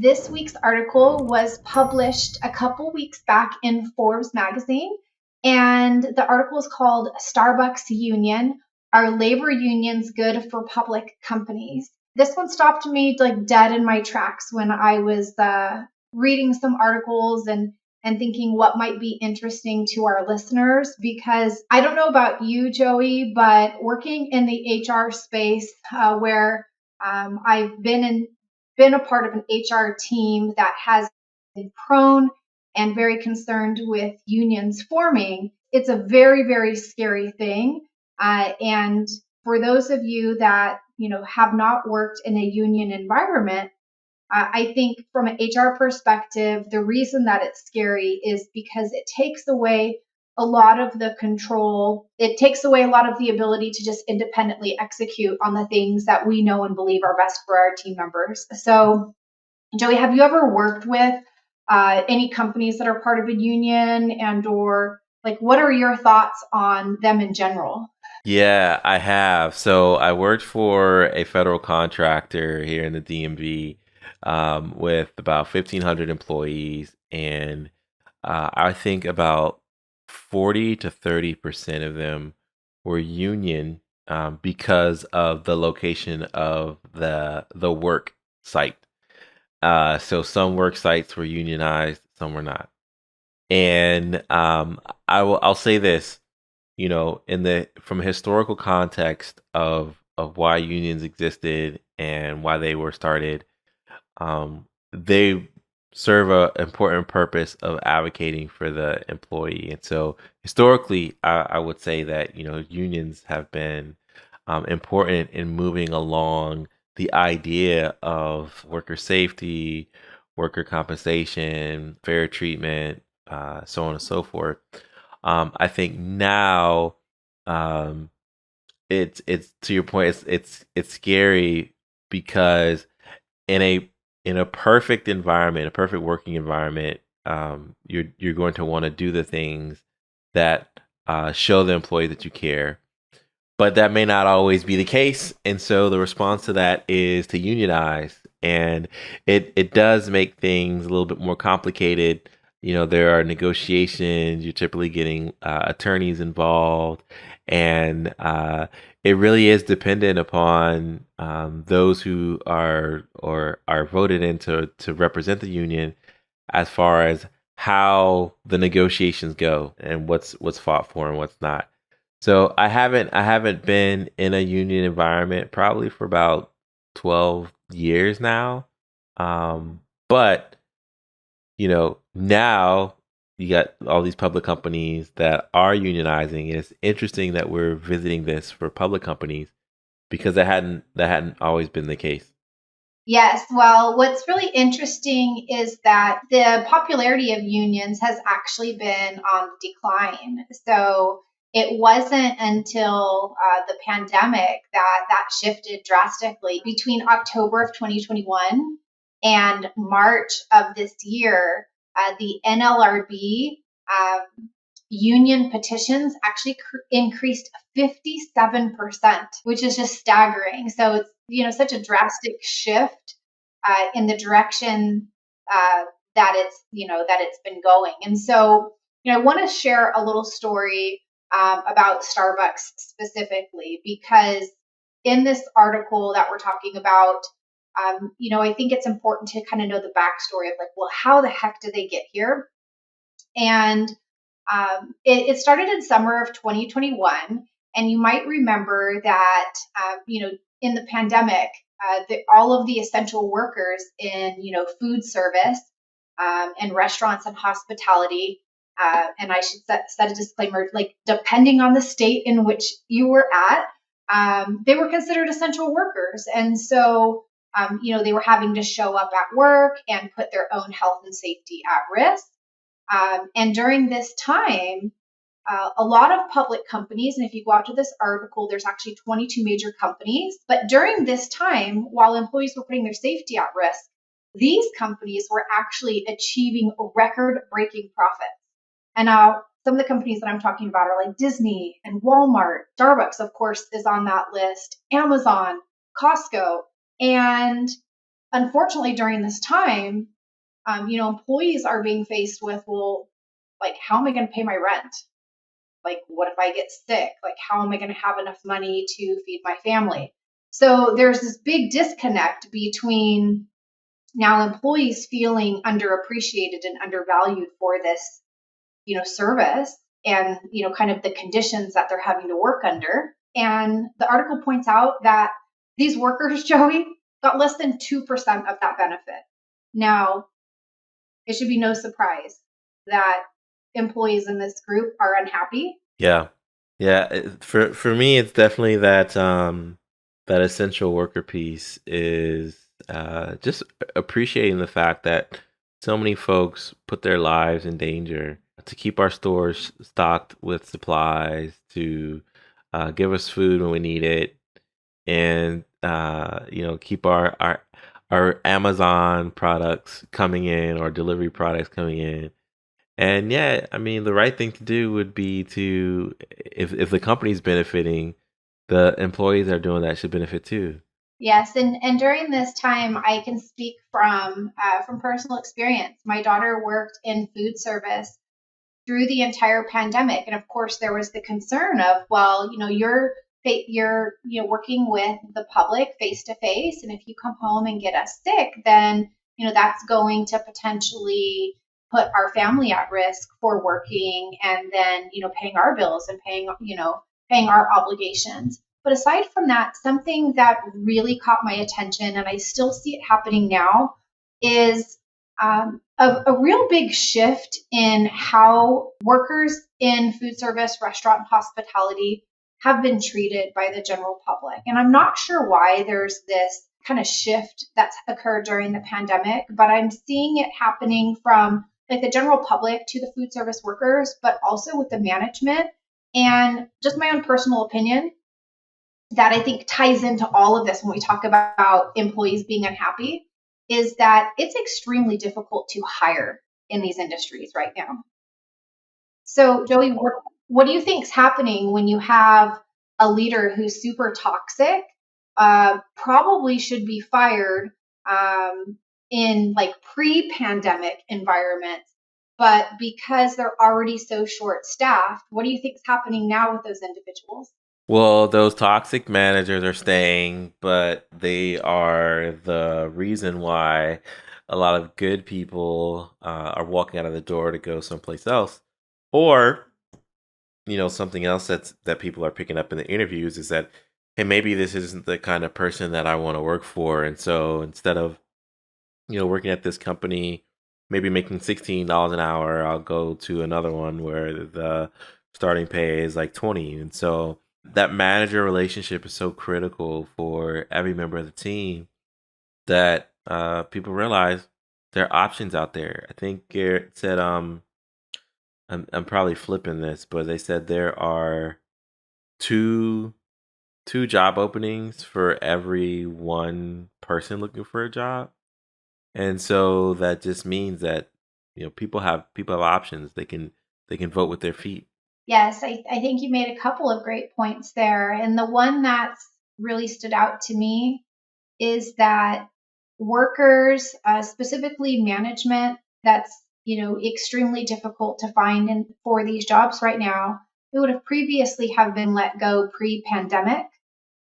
This week's article was published a couple weeks back in Forbes magazine, and the article is called Starbucks Union: Are Labor Unions Good for Public Companies? This one stopped me like dead in my tracks when I was reading some articles and thinking what might be interesting to our listeners, because I don't know about you, Joey, but working in the HR space where I've been a part of an HR team that has been prone and very concerned with unions forming. It's a very, very scary thing. And for those of you that, have not worked in a union environment, I think from an HR perspective, the reason that it's scary is because it takes away a lot of the control. It takes away a lot of the ability to just independently execute on the things that we know and believe are best for our team members. So, Joey, have you ever worked with any companies that are part of a union, and or like what are your thoughts on them in general? Yeah, I have. So I worked for a federal contractor here in the DMV with about 1,500 employees, and I think about 40 to 30% of them were union because of the location of the work site. So some work sites were unionized, some were not. And I'll say this, in the from a historical context of why unions existed and why they were started, they serve a important purpose of advocating for the employee. And so historically, I would say that unions have been important in moving along the idea of worker safety, worker compensation, fair treatment, so on and so forth. I think now, um, it's to your point. It's scary because in a perfect environment, a perfect working environment, you're going to want to do the things that show the employee that you care. But that may not always be the case, and so the response to that is to unionize, and it does make things a little bit more complicated. There are negotiations. You're typically getting attorneys involved, and it really is dependent upon those who are voted in to represent the union, as far as how the negotiations go and what's fought for and what's not. So I haven't been in a union environment probably for about 12 years now. But now you got all these public companies that are unionizing, and it's interesting that we're visiting this for public companies because that hadn't always been the case. Yes, well, what's really interesting is that the popularity of unions has actually been on the decline. So it wasn't until the pandemic that shifted drastically. Between October of 2021 and March of this year, the NLRB union petitions actually increased 57%, which is just staggering. So it's, such a drastic shift in the direction that it's been going. And so, I want to share a little story about Starbucks specifically, because in this article that we're talking about, I think it's important to kind of know the backstory of like, well, how the heck did they get here? And it started in summer of 2021. And you might remember that, in the pandemic, all of the essential workers in, food service and restaurants and hospitality, and I should set a disclaimer, like depending on the state in which you were at, they were considered essential workers. And so, they were having to show up at work and put their own health and safety at risk. And during this time, a lot of public companies, and if you go out to this article, there's actually 22 major companies. But during this time, while employees were putting their safety at risk, these companies were actually achieving record-breaking profits. And now some of the companies that I'm talking about are like Disney and Walmart. Starbucks, of course, is on that list, Amazon, Costco. And unfortunately, during this time, employees are being faced with, well, like, how am I going to pay my rent? Like, what if I get sick? Like, how am I going to have enough money to feed my family? So there's this big disconnect between now employees feeling underappreciated and undervalued for this, service and, kind of the conditions that they're having to work under. And the article points out that these workers, Joey, got less than 2% of that benefit. Now, it should be no surprise that employees in this group are unhappy. Yeah. Yeah, for me, it's definitely that essential worker piece is just appreciating the fact that so many folks put their lives in danger to keep our stores stocked with supplies, to give us food when we need it, and keep our Amazon products coming in or delivery products coming in. And yeah, I mean, the right thing to do would be to, if the company's benefiting, the employees that are doing that should benefit too. Yes, and during this time, I can speak from personal experience. My daughter worked in food service through the entire pandemic, and of course, there was the concern of, well, you're working with the public face to face, and if you come home and get us sick, then that's going to potentially put our family at risk for working and then paying our bills and paying our obligations. But aside from that, something that really caught my attention, and I still see it happening now, is a real big shift in how workers in food service, restaurant, and hospitality have been treated by the general public. And I'm not sure why there's this kind of shift that's occurred during the pandemic, but I'm seeing it happening from like the general public to the food service workers, but also with the management. And just my own personal opinion that I think ties into all of this when we talk about employees being unhappy is that it's extremely difficult to hire in these industries right now. So, Joey, what do you think is happening when you have a leader who's super toxic, probably should be fired in like pre-pandemic environments, but because they're already so short-staffed, what do you think is happening now with those individuals? Well, those toxic managers are staying, but they are the reason why a lot of good people are walking out of the door to go someplace else. Or, something else that people are picking up in the interviews is that, hey, maybe this isn't the kind of person that I want to work for. And so instead of, working at this company, maybe making $16 an hour, I'll go to another one where the starting pay is like 20. And so that manager relationship is so critical for every member of the team that people realize there are options out there. I think Garrett said, I'm probably flipping this, but they said there are two job openings for every one person looking for a job. And so that just means that people have options. They can vote with their feet. Yes, I think you made a couple of great points there. And the one that's really stood out to me is that workers, specifically management, that's extremely difficult to find for these jobs right now. It would have previously have been let go pre-pandemic,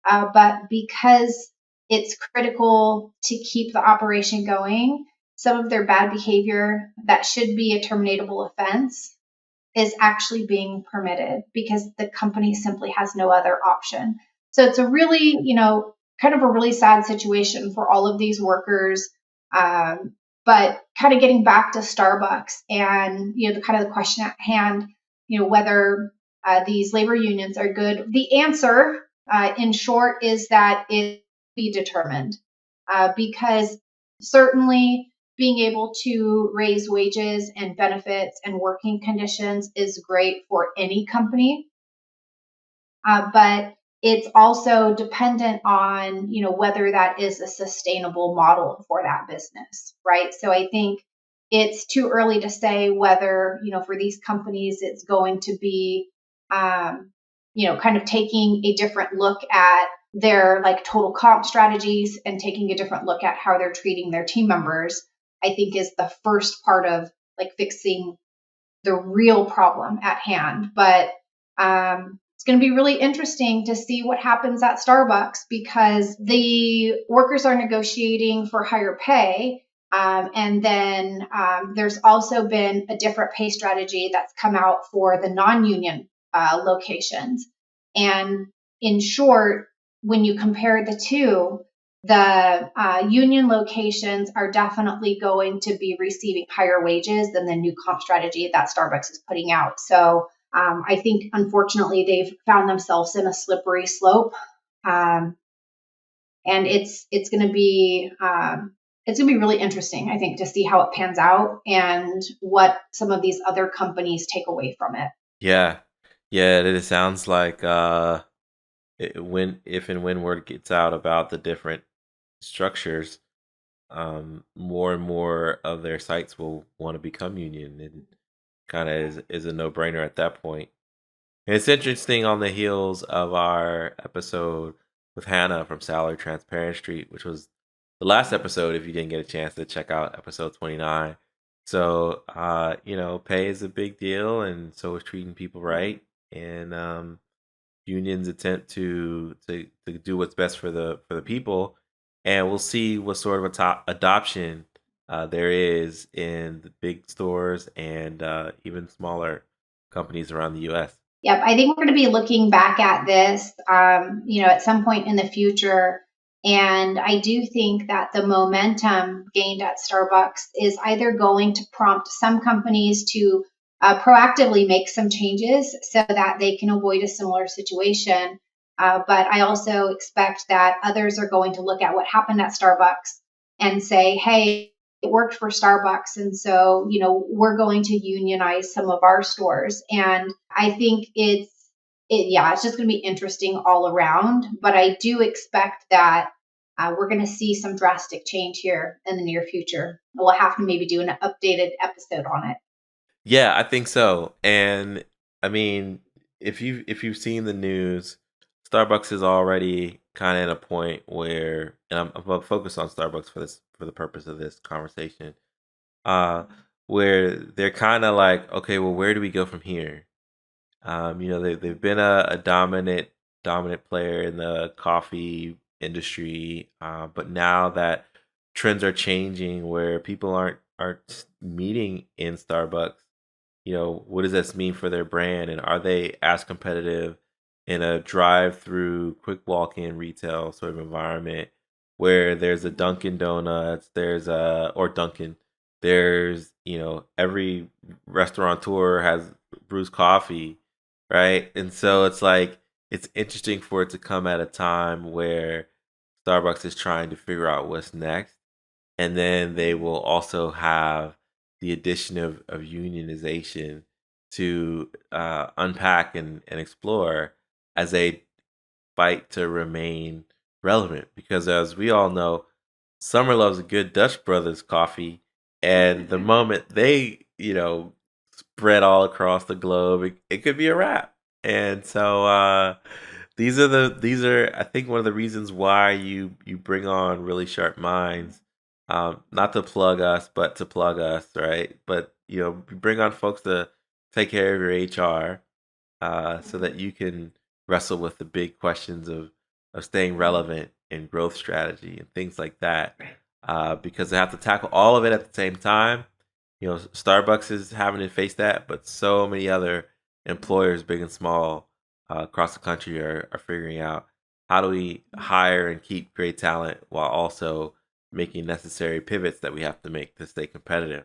but because it's critical to keep the operation going, some of their bad behavior that should be a terminatable offense is actually being permitted because the company simply has no other option. So it's a really, kind of a really sad situation for all of these workers. But kind of getting back to Starbucks and, the kind of the question at hand, whether these labor unions are good. The answer, in short, is that it be determined because certainly being able to raise wages and benefits and working conditions is great for any company. But it's also dependent on, whether that is a sustainable model for that business, right? So I think it's too early to say whether, for these companies, it's going to be, kind of taking a different look at their like total comp strategies and taking a different look at how they're treating their team members, I think is the first part of like fixing the real problem at hand. But it's going to be really interesting to see what happens at Starbucks, because the workers are negotiating for higher pay. And then there's also been a different pay strategy that's come out for the non-union locations. And in short, when you compare the two, the union locations are definitely going to be receiving higher wages than the new comp strategy that Starbucks is putting out. So I think, unfortunately, they've found themselves in a slippery slope, and it's going to be really interesting, I think, to see how it pans out and what some of these other companies take away from it. Yeah, yeah. It sounds like if and when word gets out about the different structures, more and more of their sites will want to become union, and kind of is a no brainer at that point. And it's interesting on the heels of our episode with Hannah from Salary Transparent Street, which was the last episode. If you didn't get a chance to check out episode 29, so pay is a big deal, and so is treating people right, and unions attempt to do what's best for the people, and we'll see what sort of adoption there is in the big stores and even smaller companies around the U.S. Yep, I think we're going to be looking back at this, at some point in the future. And I do think that the momentum gained at Starbucks is either going to prompt some companies to proactively make some changes so that they can avoid a similar situation. But I also expect that others are going to look at what happened at Starbucks and say, hey, it worked for Starbucks. And so, we're going to unionize some of our stores. And I think it's just going to be interesting all around. But I do expect that we're going to see some drastic change here in the near future. We'll have to maybe do an updated episode on it. Yeah, I think so. And I mean, if you've seen the news, Starbucks is already kind of at a point where, and I'm focused on Starbucks for the purpose of this conversation, where they're kind of like, okay, well, where do we go from here? They've been a dominant player in the coffee industry, but now that trends are changing, where people aren't meeting in Starbucks, what does this mean for their brand, and are they as competitive in a drive-through, quick walk-in retail sort of environment where there's a Dunkin' Donuts, or Dunkin', there's every restaurateur has brews coffee, right? And so it's like it's interesting for it to come at a time where Starbucks is trying to figure out what's next, and then they will also have the addition of unionization to unpack and explore as they fight to remain relevant. Because as we all know, Summer loves a good Dutch Brothers coffee, and the moment they spread all across the globe, it could be a wrap. And so these are I think one of the reasons why you bring on really sharp minds, not to plug us, but to plug us, right? But you bring on folks to take care of your HR, so that you can wrestle with the big questions of staying relevant and growth strategy and things like that, because they have to tackle all of it at the same time. Starbucks is having to face that, but so many other employers, big and small, across the country are figuring out how do we hire and keep great talent while also making necessary pivots that we have to make to stay competitive.